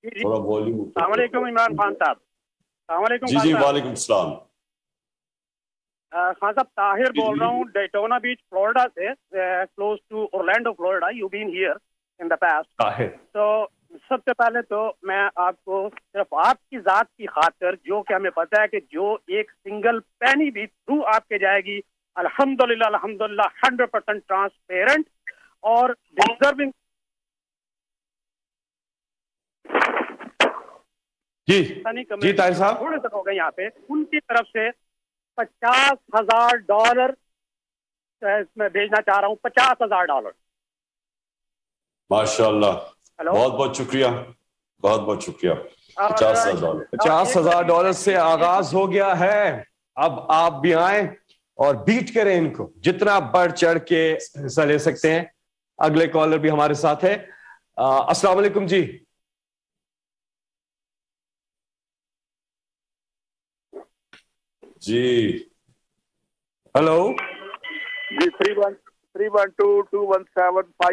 जी थोड़ा वॉल्यूम ऊपर अस्सलामुअलैकुम इमरान खान साहब। अस्सलामुअलैकुम जी खान जी, साहब। वालेकुम सलाम। खान साहब ताहिर जी बोल जी रहा हूँ डेटोना बीच फ्लोरिडा से, close to Orlando Florida. You been here in the past. Tahir. तो सबसे पहले तो मैं आपको सिर्फ आपकी जात की खातिर, जो कि हमें पता है कि जो एक सिंगल पैनी भी थ्रू आपके जाएगी, अल्हम्दुलिल्लाह अल्हम्दुलिल्लाह 100% ट्रांसपेरेंट और डिजर्विंग। जी जी ताहिर साहब। थोड़े से हो गए यहाँ पे, उनकी तरफ से $50,000 मैं भेजना चाह रहा हूँ। $50,000। माशाल्लाह, हेलो। बहुत बहुत शुक्रिया, बहुत बहुत शुक्रिया। और $50,000। $50,000 से आगाज हो गया है। अब आप भी आए और बीट करें इनको, जितना बढ़ चढ़ के हिस्सा ले सकते हैं। अगले कॉलर भी हमारे साथ है। अस्सलाम वालेकुम जी। जी हेलो जी 312 217 5